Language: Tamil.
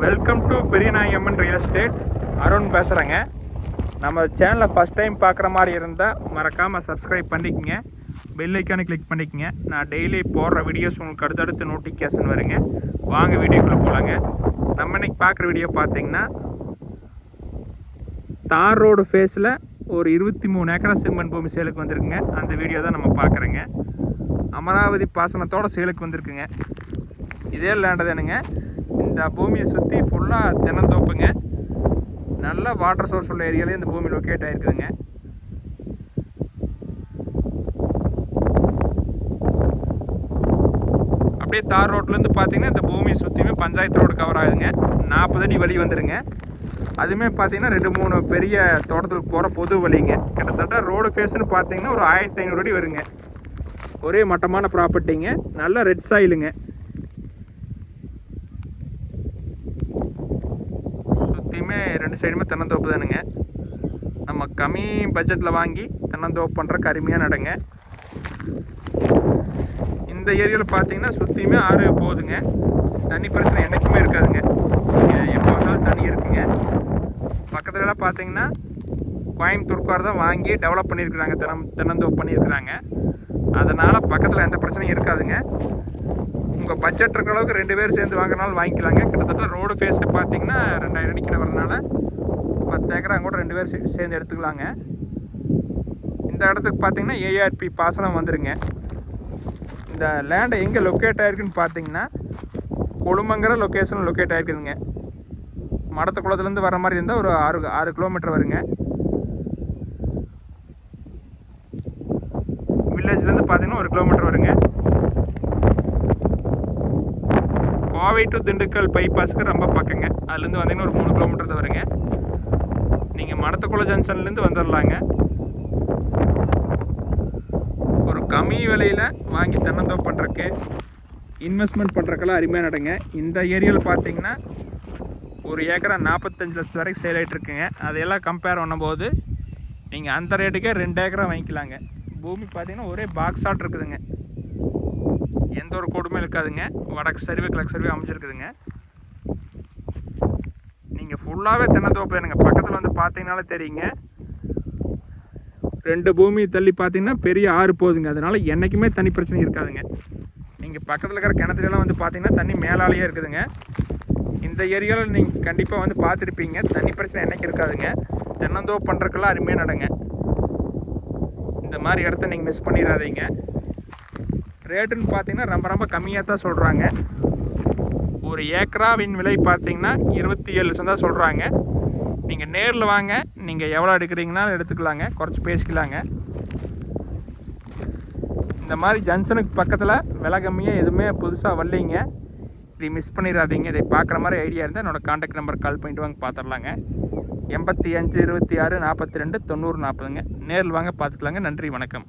Welcome to Periyanayamman real estate. Arun பேசுகிறேங்க. நம்ம சேனலை ஃபஸ்ட் டைம் பார்க்குற மாதிரி இருந்தால் மறக்காமல் சப்ஸ்கிரைப் பண்ணிக்கங்க, பெல் ஐக்கானை கிளிக் பண்ணிக்கங்க. நான் டெய்லி போடுற வீடியோஸ் உங்களுக்கு அடுத்தடுத்து நோட்டிஃபிகேஷன் வருங்க. வாங்க வீடியோக்குள்ளே போகலாங்க. நம்ம இன்றைக்கி பார்க்குற வீடியோ பார்த்தீங்கன்னா தார் ரோடு ஃபேஸில் ஒரு 23 ஏக்கரா செம்மண் பூமி சேலுக்கு வந்திருக்குங்க. அந்த வீடியோ தான் நம்ம பார்க்குறேங்க. அமராவதி பாசனத்தோடு சேலுக்கு வந்திருக்குங்க. இதே லேண்டு தானுங்க. இந்த பூமியை சுற்றி ஃபுல்லாக தென்னந்தோப்புங்க. நல்ல வாட்டர் சோர்ஸ் உள்ள ஏரியாலே இந்த பூமி லொக்கேட் ஆகிருக்குதுங்க. அப்படியே தார் ரோட்லேருந்து பார்த்தீங்கன்னா இந்த பூமியை சுற்றியுமே பஞ்சாயத்து ரோடு கவர் ஆகுதுங்க. 40 அடி வழி வந்துடுங்க. அதுவுமே பார்த்தீங்கன்னா 2-3 பெரிய தோட்டத்துக்கு போகிற பொது வழிங்க. கிட்டத்தட்ட ரோடு ஃபேஸ்ன்னு பார்த்தீங்கன்னா ஒரு 1500 அடி வருங்க. ஒரே மட்டமான ப்ராப்பர்ட்டிங்க. நல்ல ரெட் சாயிலுங்க. சுற்றியுமே 2 சைடுமே தென்னந்தோப்பு தானுங்க. நம்ம கம்மி பட்ஜெட்டில் வாங்கி தென்னந்தோப்பு பண்ணுறக்கு அருமையாக நடங்க. இந்த ஏரியாவில் பார்த்தீங்கன்னா சுற்றியுமே ஆறு போகுதுங்க. தண்ணி பிரச்சனை என்றைக்குமே இருக்காதுங்க. எப்போ வந்தாலும் தண்ணி இருக்குங்க. பக்கத்துலலாம் பார்த்தீங்கன்னா கோயம்புத்தூர்கார் தான் வாங்கி டெவலப் பண்ணியிருக்கிறாங்க, தென்னந்தோப்பு பண்ணியிருக்கிறாங்க. அதனால் பக்கத்தில் எந்த பிரச்சனையும் இருக்காதுங்க. உங்கள் பட்ஜெட் இருக்கிற அளவுக்கு 2 பேர் சேர்ந்து வாங்கினாலும் வாங்கிக்கலாங்க. கிட்டத்தட்ட ரோடு ஃபேஸை பார்த்தீங்கன்னா 2000 அடிக்கிட்ட வரனால 10 ஏக்கரா கூட 2 பேர் சேர்ந்து எடுத்துக்கலாங்க. இந்த இடத்துக்கு பார்த்தீங்கன்னா ஏஆர்பி பாசனம் வந்துருங்க. இந்த லேண்டை எங்கே லொக்கேட் ஆகிருக்குன்னு பார்த்தீங்கன்னா கொழுமங்கிற லொக்கேஷனில் லொக்கேட் ஆகிருக்குதுங்க. மடத்துக்குளத்துலேருந்து வர மாதிரி இருந்தால் ஒரு 6 கிலோமீட்டர் வருங்க. வில்லேஜ்லேருந்து பார்த்தீங்கன்னா 1 கிலோமீட்டர் வருங்க. கோவை டு திண்டுக்கல் பைபாஸுக்கு ரொம்ப பக்கங்க. அதுலேருந்து வந்தீங்கன்னா ஒரு 3 கிலோமீட்டர் தான் வருங்க. நீங்கள் மடத்துக்குளம் ஜங்ஷன்லேருந்து வந்துடலாங்க. ஒரு கம்மி விலையில் வாங்கி தென்னந்தோப்பு பண்ணுறக்கு, இன்வெஸ்ட்மெண்ட் பண்ணுறக்கெல்லாம் அருமையாக நடங்க. இந்த ஏரியாவில் பார்த்தீங்கன்னா ஒரு ஏக்கரா 45 லட்சத்து வரைக்கும் சேல் ஆகிட்டுருக்குங்க. அதையெல்லாம் கம்பேர் பண்ணும்போது நீங்கள் அந்த ரேட்டுக்கே 2 ஏக்கரா வாங்கிக்கலாங்க. பூமி பார்த்தீங்கன்னா ஒரே பாக்ஸ் ஆட் இருக்குதுங்க. எந்த ஒரு கொடுமையும் இருக்காதுங்க. வடக்கு சரிவு கிழக்கு சரிவு அமைச்சிருக்குதுங்க. நீங்கள் ஃபுல்லாகவே தென்னந்தோப்பு தானுங்க. பக்கத்தில் வந்து பார்த்தீங்கனாலே தெரியுங்க. 2 பூமி தள்ளி பார்த்தீங்கன்னா பெரிய ஆறு போகுதுங்க. அதனால் என்றைக்குமே தண்ணி பிரச்சனை இருக்காதுங்க. நீங்கள் பக்கத்தில் இருக்கிற கிணத்துலலாம் வந்து பார்த்தீங்கன்னா தண்ணி மேலாலேயே இருக்குதுங்க. இந்த ஏரியாவில் நீங்கள் கண்டிப்பாக வந்து பார்த்துருப்பீங்க. தண்ணி பிரச்சனை என்றைக்கு இருக்காதுங்க. தென்னந்தோப்பு பண்ணுறக்கெல்லாம் அருமையாக நடங்க. இந்த மாதிரி இடத்த நீங்கள் மிஸ் பண்ணிடாதீங்க. ரேட்டுன்னு பார்த்தீங்கன்னா ரொம்ப ரொம்ப கம்மியாக தான் சொல்கிறாங்க. ஒரு ஏக்கராவின் விலை பார்த்தீங்கன்னா 27 லட்சம் தான் சொல்கிறாங்க. நீங்கள் நேரில் வாங்க, நீங்கள் எவ்வளோ எடுக்கிறீங்கனாலும் எடுத்துக்கலாங்க, குறைச்சி பேசிக்கலாங்க. இந்த மாதிரி ஜங்ஷனுக்கு பக்கத்தில் விலை கம்மியாக எதுவுமே புதுசாக வரலைங்க. இதை மிஸ் பண்ணிடாதீங்க. இதை பார்க்குற மாதிரி ஐடியா இருந்தால் என்னோடய கான்டாக்ட் நம்பர் கால் பண்ணிட்டு வாங்க, பார்த்துடலாங்க. 85 26 42 90 40ங்க. நேரில் வாங்க, பார்த்துக்கலாங்க. நன்றி, வணக்கம்.